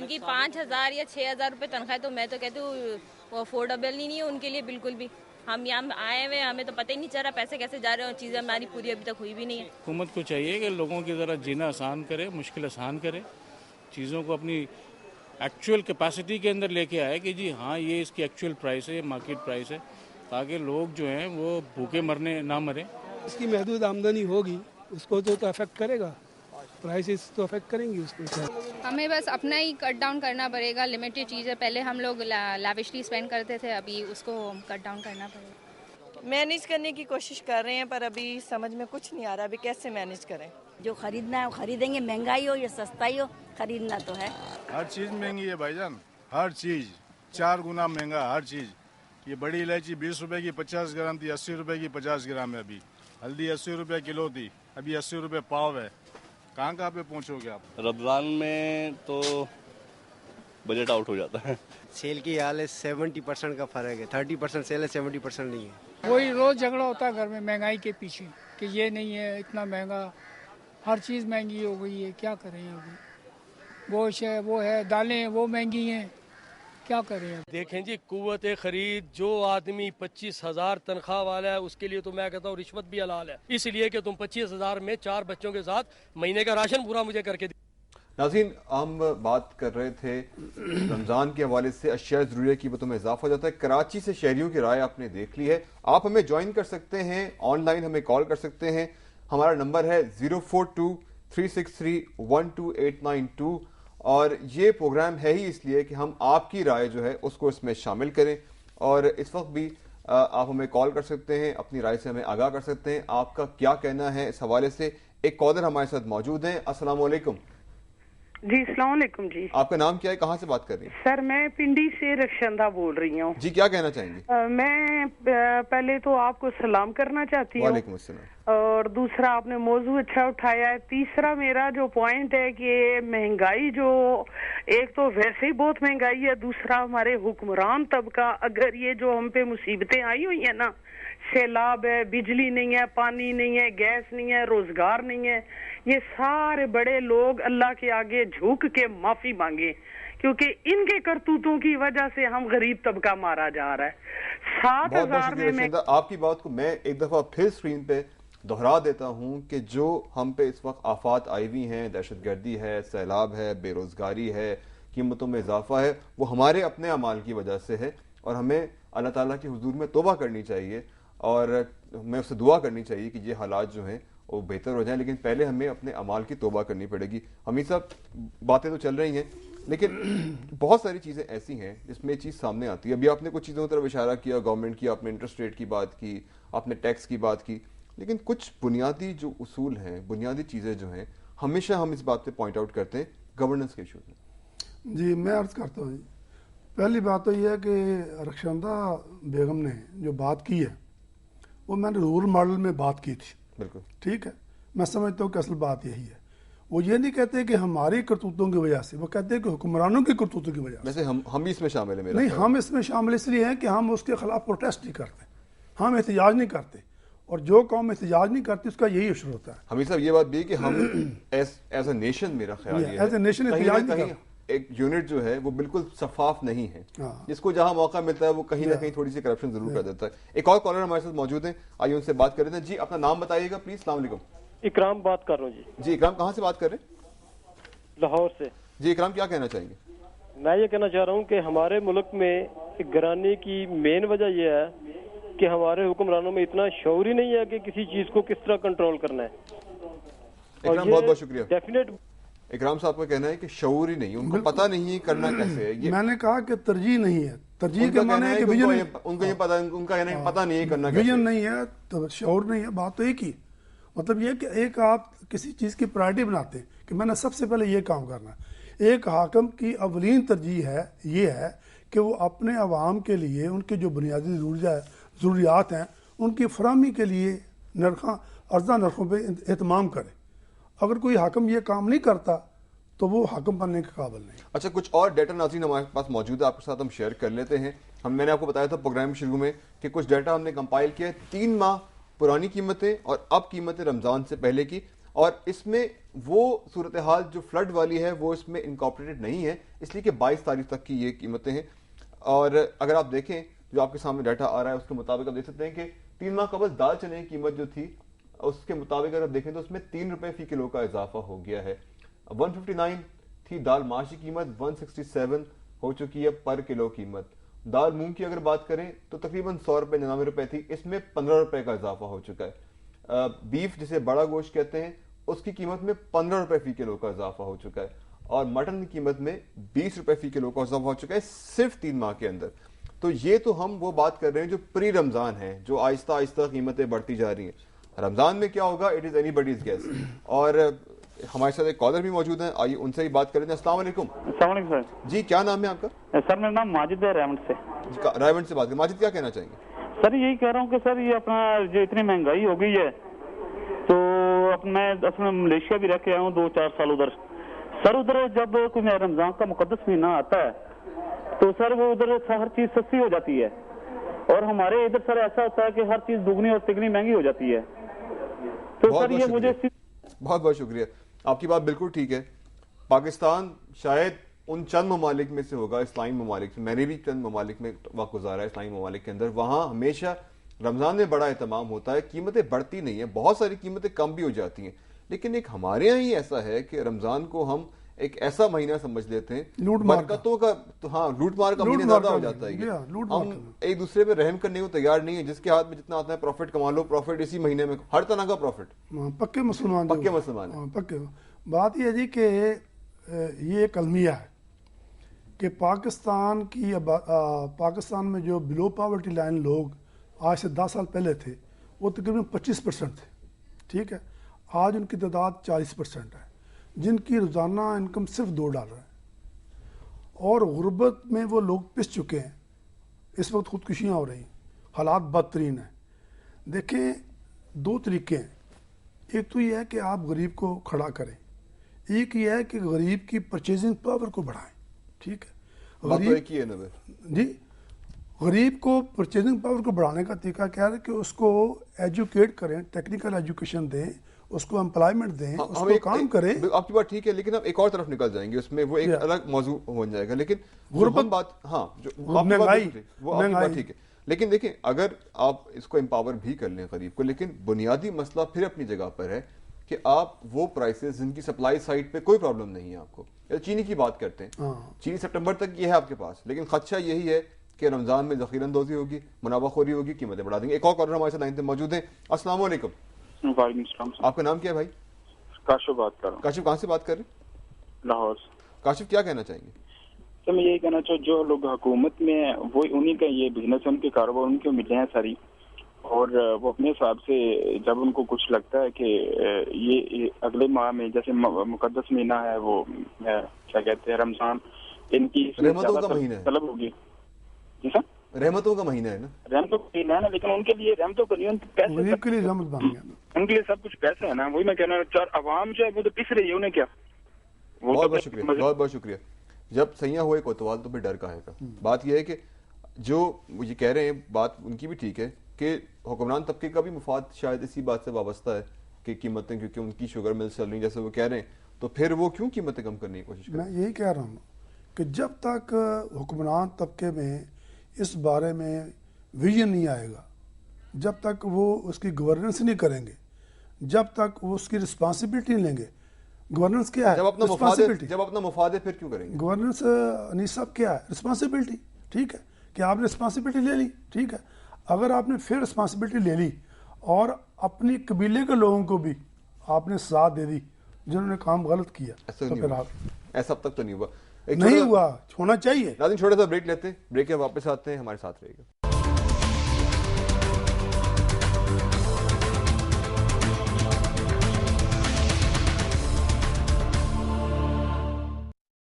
جن کی 5,000 یا 6,000 روپے تنخواہ، تو میں تو کہتی ہوں وہ افورڈیبل ہی نہیں ہے ان کے لیے بالکل بھی. ہم یہاں آئے ہوئے ہمیں تو پتہ ہی نہیں چل رہا پیسے کیسے جا رہے ہیں اور چیزیں ہماری پوری ابھی تک ہوئی بھی نہیں ہے. حکومت کو چاہیے کہ لوگوں کی ذرا جینا آسان کرے، مشکل آسان کرے، چیزوں کو اپنی ایکچوئل کیپیسٹی کے اندر لے کے آئے کہ جی ہاں یہ اس کی ایکچوئل پرائس ہے، یہ مارکیٹ پرائس ہے، تاکہ لوگ جو ہیں وہ بھوکے مرنے نہ مریں. اس کی محدود آمدنی ہوگی اس کو تو افیکٹ کرے گا، پرائسز تو افیکٹ کریں گی اس کو. ہمیں بس اپنا ہی کٹ ڈاؤن کرنا پڑے گا، لمیٹڈ چیزیں پہلے ہم لوگ لیوشلی اسپینڈ کرتے تھے، ابھی اس کو کٹ ڈاؤن کرنا پڑے گا. مینیج کرنے کی کوشش کر رہے ہیں پر ابھی سمجھ میں کچھ نہیں آ رہا ابھی کیسے مینیج کریں. جو خریدنا ہے وہ خریدیں گے، مہنگائی ہو یا سستائی ہو خریدنا تو ہے. ہر چیز مہنگی ہے بھائی جان، ہر چیز 4 گنا مہنگا ہر چیز. یہ بڑی الائچی 20 روپے کی 50 گرام تھی، 80 روپے کی 50 گرام ہے. ابھی ہلدی 80 روپے کلو تھی، ابھی 80 روپے پاؤ ہے. کہاں پہ پہنچو گے آپ؟ رمضان میں تو بجٹ آؤٹ ہو جاتا ہے. سیل کی حال ہے 70% کا فرق ہے، 30% سیل ہے، 70% نہیں ہے. وہی روز جھگڑا ہوتا ہے گھر میں مہنگائی کے پیچھے کہ یہ نہیں ہے، اتنا مہنگا، ہر چیز مہنگی ہو گئی ہے. کیا کریں ابھی، گوشت ہے وہ ہے، دالیں ہیں وہ مہنگی ہیں، کیا کریں. دیکھیں جی قوت خرید، جو آدمی 25,000 تنخواہ والا ہے اس کے لیے تو میں کہتا ہوں رشوت بھی حلال ہے، اس لیے کہ تم 25,000 میں 4 بچوں کے ساتھ مہینے کا راشن پورا مجھے کر کے. ناظرین، ہم بات کر رہے تھے رمضان کے حوالے سے اشیاء ضروریہ کی قیمتوں میں اضافہ ہو جاتا ہے. کراچی سے شہریوں کی رائے آپ نے دیکھ لی ہے. آپ ہمیں جوائن کر سکتے ہیں، آن لائن ہمیں کال کر سکتے ہیں. ہمارا نمبر ہے 042-363-12892 اور یہ پروگرام ہے ہی اس لیے کہ ہم آپ کی رائے جو ہے اس کو اس میں شامل کریں. اور اس وقت بھی آپ ہمیں کال کر سکتے ہیں، اپنی رائے سے ہمیں آگاہ کر سکتے ہیں. آپ کا کیا کہنا ہے اس حوالے سے؟ ایک کالر ہمارے ساتھ موجود ہیں. السلام علیکم. جی السلام علیکم. جی آپ کا نام کیا ہے، کہاں سے بات کر رہی ہیں؟ سر میں پنڈی سے رخشندہ بول رہی ہوں. جی کیا کہنا چاہیں گے؟ میں پہلے تو آپ کو سلام کرنا چاہتی ہوں. وعلیکم السلام. اور دوسرا آپ نے موضوع اچھا اٹھایا ہے. تیسرا میرا جو پوائنٹ ہے کہ مہنگائی جو ایک تو ویسے ہی بہت مہنگائی ہے، دوسرا ہمارے حکمران طبقہ اگر یہ جو ہم پہ مصیبتیں آئی ہوئی ہیں نا، سیلاب ہے، بجلی نہیں ہے، پانی نہیں ہے، گیس نہیں ہے، روزگار نہیں ہے، یہ سارے بڑے لوگ اللہ کے آگے جھک کے معافی مانگے کیونکہ ان کے کرتوتوں کی وجہ سے ہم غریب طبقہ مارا جا رہا ہے. 7,000 میں آپ کی بات کو میں ایک دفعہ پھر سکرین پہ دہرا دیتا ہوں کہ جو ہم پہ اس وقت آفات آئی ہوئی ہیں، دہشت گردی ہے، سیلاب ہے، بے روزگاری ہے، قیمتوں میں اضافہ ہے، وہ ہمارے اپنے اعمال کی وجہ سے ہے. اور ہمیں اللہ تعالیٰ کی حضور میں توبہ کرنی چاہیے اور ہمیں اس سے دعا کرنی چاہیے کہ یہ حالات جو ہیں وہ بہتر ہو جائیں. لیکن پہلے ہمیں اپنے اعمال کی توبہ کرنی پڑے گی. حمید صاحب، باتیں تو چل رہی ہیں لیکن بہت ساری چیزیں ایسی ہیں جس میں یہ چیز سامنے آتی ہے. ابھی آپ نے کچھ چیزوں کی طرف اشارہ کیا، گورنمنٹ کی، آپ نے انٹرسٹ ریٹ کی بات کی، آپ نے ٹیکس کی بات کی، لیکن کچھ بنیادی جو اصول ہیں، بنیادی چیزیں جو ہیں، ہمیشہ ہم اس بات پہ پوائنٹ آؤٹ کرتے ہیں گورننس کے ایشوز میں. جی میں عرض کرتا ہوں. پہلی بات تو یہ ہے کہ رخشندہ بیگم نے جو بات کی ہے وہ میں نے رول ماڈل میں بات کی تھی. بالکل ٹھیک ہے، میں سمجھتا ہوں کہ اصل بات یہی ہے. وہ یہ نہیں کہتے کہ ہماری کرتوتوں کی وجہ سے، وہ کہتے ہیں کہ حکمرانوں کی کرتوتوں کی وجہ سے. ویسے ہم بھی اس میں شامل ہیں. نہیں، ہم اس میں شامل اس لیے ہیں کہ ہم اس کے خلاف پروٹیسٹ نہیں کرتے، ہم احتجاج نہیں کرتے، اور جو قوم احتجاج نہیں کرتی اس کا یہی عشر ہوتا ہے. حمید صاحب، یہ بات بھی ہے کہ ہم ایز اے نیشن، میرا خیال یہ ہے ایز اے نیشن احتجاج نہیں کرتے. ایک یونٹ جو ہے وہ بالکل شفاف نہیں ہے، جس کو جہاں موقع ملتا ہے وہ کہیں نہ کہیں تھوڑی سی کرپشن ضرور کر دیتا ہے. ایک اور کالر ہمارے ساتھ موجود ہیں، آئیے ان سے بات کر رہے ہیں. جی اپنا نام بتائیے گا پلیز. السلام علیکم. اکرام بات کر رہا ہوں. جی جی اکرام، کہاں سے بات کر رہے ہیں؟ لاہور سے. جی اکرام، کیا کہنا چاہیں گے؟ میں یہ کہنا چاہ رہا ہوں کہ ہمارے ملک میں گرانی کی مین وجہ یہ ہے کہ ہمارے حکمرانوں میں اتنا شعور ہی نہیں ہے کہ کسی چیز کو کس طرح کنٹرول کرنا ہے. اکرام بہت بہت شکریہ. ڈیفینیٹ اکرام صاحب کا کہنا ہے کہ شعور ہی نہیں، ان کو پتہ نہیں ہے کرنا کیسے ہے. میں نے کہا کہ ترجیح نہیں ہے، ترجیح کے معنی ہے کہ ان کو یہ پتہ نہیں ہے کرنا کیسے، ویژن نہیں ہے، تو شعور نہیں ہے. بات تو ایک ہی، مطلب یہ کہ ایک آپ کسی چیز کی پرائرٹی بناتے ہیں کہ میں نے سب سے پہلے یہ کام کرنا ہے. ایک حاکم کی اولین ترجیح ہے یہ ہے کہ وہ اپنے عوام کے لیے ان کے جو بنیادی ضروریات ہیں ان کی فراہمی کے لیے ارزاں نرخوں پہ اہتمام کرے. اگر کوئی حاکم یہ کام نہیں کرتا تو وہ حاکم بننے کے قابل نہیں. اچھا، کچھ اور ڈیٹا ناظرین ہمارے پاس موجود ہے، آپ کے ساتھ ہم شیئر کر لیتے ہیں. میں نے آپ کو بتایا تھا پروگرام شروع میں کہ کچھ ڈیٹا ہم نے کمپائل کیا ہے 3 ماہ پرانی قیمتیں اور اب قیمتیں رمضان سے پہلے کی. اور اس میں وہ صورتحال جو فلڈ والی ہے وہ اس میں انکارپوریٹڈ نہیں ہے، اس لیے کہ 22 تاریخ تک کی یہ قیمتیں ہیں. اور اگر آپ دیکھیں جو آپ کے سامنے ڈیٹا آ رہا ہے اس کے مطابق آپ دیکھ سکتے ہیں کہ 3 ماہ قبل دال چنے کی قیمت جو تھی اس کے مطابق اگر آپ دیکھیں تو اس میں 3 روپے فی کلو کا اضافہ ہو گیا ہے. 159 تھی دال ماش کی قیمت، 167 ہو چکی ہے پر کلو قیمت. دال مونگ کی اگر بات کریں تو تقریباً 100 روپے 99 روپے تھی، اس میں 15 روپے کا اضافہ ہو چکا ہے. بیف جسے بڑا گوشت کہتے ہیں اس کی قیمت میں 15 روپے فی کلو کا اضافہ ہو چکا ہے، اور مٹن کی قیمت میں 20 روپے فی کلو کا اضافہ ہو چکا ہے صرف 3 ماہ کے اندر. تو یہ تو ہم وہ بات کر رہے ہیں جو پری رمضان ہے، جو آہستہ آہستہ قیمتیں بڑھتی جا رہی ہیں. رمضان میں کیا ہوگا it is anybody's guess. اور ہمارے ساتھ ایک کالر بھی موجود ہیں، آئیے ان سے ہی بات کریں. السلام علیکم. السلام علیکم سر. جی کیا نام ہے آپ کا؟ سر میرا نام ماجد ہے، ریونڈ سے. ریونڈ سے بات کریں. ماجد کیا کہنا چاہیں گے؟ سر یہی کہہ رہا ہوں کہ سر یہ اپنا جو اتنی مہنگائی ہو گئی ہے تو میں اصل میں ملیشیا بھی رہ کے آیا ہوں 2-4 سال ادھر. سر ادھر جب کوئی رمضان کا مقدس مہینہ آتا ہے تو سر وہ ادھر ہر چیز سستی ہو جاتی ہے، اور ہمارے ادھر سر ایسا ہوتا ہے کہ ہر چیز دگنی اور تگنی مہنگی ہو جاتی ہے. تو سر یہ مجھے بہت بہت شکریہ. آپ کی بات بالکل ٹھیک ہے. پاکستان شاید ان چند ممالک میں سے ہوگا، اسلامی ممالک سے، میں نے بھی چند ممالک میں وقت گزارا ہے اسلامی ممالک کے اندر، وہاں ہمیشہ رمضان میں بڑا اہتمام ہوتا ہے. قیمتیں بڑھتی نہیں ہیں، بہت ساری قیمتیں کم بھی ہو جاتی ہیں، لیکن ایک ہمارے یہاں ہی ایسا ہے کہ رمضان کو ہم ایک ایسا مہینہ سمجھ لیتے ہیں برکتوں کا. ہاں لوٹ مار کا مہینہ زیادہ ہو جاتا ہے. ہم ایک دوسرے پہ رحم کرنے کو تیار نہیں ہے. جس کے ہاتھ میں جتنا آتا ہے پروفٹ کما لو، پروفٹ اسی مہینے میں ہر طرح کا پروفٹ. پکے مسلمان پکے. بات یہ ہے جی کہ یہ ایک المیہ ہے کہ پاکستان میں جو بلو پاورٹی لائن لوگ آج سے 10 سال پہلے تھے وہ تقریباً 25% تھے. ٹھیک ہے، آج ان کی تعداد 40% ہے جن کی روزانہ انکم صرف $2 ہے، اور غربت میں وہ لوگ پس چکے ہیں. اس وقت خودکشیاں ہو رہی ہیں، حالات بدترین ہیں. دیکھیں 2 طریقے ہیں. ایک تو یہ ہے کہ آپ غریب کو کھڑا کریں، ایک یہ ہے کہ غریب کی پرچیزنگ پاور کو بڑھائیں. ٹھیک ہے، جی غریب کو پرچیزنگ پاور کو بڑھانے کا طریقہ کیا ہے کہ اس کو ایجوکیٹ کریں، ٹیکنیکل ایجوکیشن دیں، اس کو امپلائمنٹ دیں، اس کو کام کریں. آپ کی بات ٹھیک ہے، لیکن ہم ایک اور طرف نکل جائیں گے، اس میں وہ ایک الگ موضوع بن جائے گا. لیکن غربت بات، ہاں مہنگائی، وہ آپ کی بات ٹھیک ہے. لیکن دیکھیں اگر آپ اس کو امپاور بھی کر لیں غریب کو، لیکن بنیادی مسئلہ پھر اپنی جگہ پر ہے کہ آپ وہ پرائسز جن کی سپلائی سائڈ پہ کوئی پرابلم نہیں ہے آپ کو. چینی کی بات کرتے ہیں، چینی سپٹمبر تک یہ ہے آپ کے پاس، لیکن خدشہ یہی ہے کہ رمضان میں ذخیرہ اندوزی ہوگی، منافع خوری ہوگی، قیمتیں بڑھا دیں گے. ایک اور کالر ہمارے ساتھ لائن پہ موجود ہیں. السلام علیکم. وعلیکم السلام. آپ کا نام کیا ہے بھائی؟ کاشف بات کر رہا ہوں. کاشف کہاں سے بات کر رہے ہیں؟ لاہور سے. کاشف کیا کہنا چاہیں گے؟ تو میں یہی کہنا چاہوں جو لوگ حکومت میں وہ انہی کا یہ بزنس، ان کے کاروبار ان کی ملیں ہیں ساری، اور وہ اپنے حساب سے جب ان کو کچھ لگتا ہے کہ یہ اگلے ماہ میں جیسے مقدس مہینہ ہے وہ کیا کہتے ہیں رمضان، ان کی رحمتوں کا مہینہ طلب ہوگی. جی سر رحمتوں کا مہینہ ہے نا، رحمتوں کا مہینہ ہے نا، لیکن ان کے لیے رحمتوں کا نہیں، غریب کے لیے رحمت بن گیا، ان کے لیے سب کچھ پیسہ ہے نا. وہی میں کہنا چاہ عوام جو ہے وہ تو پس رہی ہے، انہیں کیا. بہت بہت شکریہ، بہت بہت شکریہ. جب سیاح ہوئے کوتوال تو پھر ڈر کا ہے کا. بات یہ ہے کہ جو یہ کہہ رہے ہیں بات ان کی بھی ٹھیک ہے کہ حکمران طبقے کا بھی مفاد شاید اسی بات سے وابستہ ہے کہ قیمتیں، کیونکہ ان کی شوگر مل چل رہی ہیں جیسے وہ کہہ رہے ہیں، تو پھر وہ کیوں قیمتیں کم کرنے کی کوشش کریں. میں یہی کہہ رہا ہوں کہ جب تک حکمران طبقے میں اس بارے میں ویژن نہیں آئے گا، جب تک وہ اس کی گورننس نہیں کریں گے، جب تک وہ اس کی رسپانسبلٹی نہیں لیں گے. گورننس کیا ہے؟ جب اپنا مفاد ہے پھر کیوں کریں گے؟ گورننس انیس صاحب کیا ہے؟ رسپانسبلٹی. ٹھیک ہے کہ آپ نے رسپانسبلٹی لے لی، ٹھیک ہے. اگر آپ نے پھر رسپانسبلٹی لے لی اور اپنی قبیلے کے لوگوں کو بھی آپ نے ساتھ دے دی جنہوں نے کام غلط کیا، ایسا اب تک تو نہیں ہوا، نہیں ہوا، ہونا چاہیے. ناظرین چھوٹا سا بریک لیتے ہیں، بریک کے واپس آتے ہیں، ہمارے ساتھ رہے گا.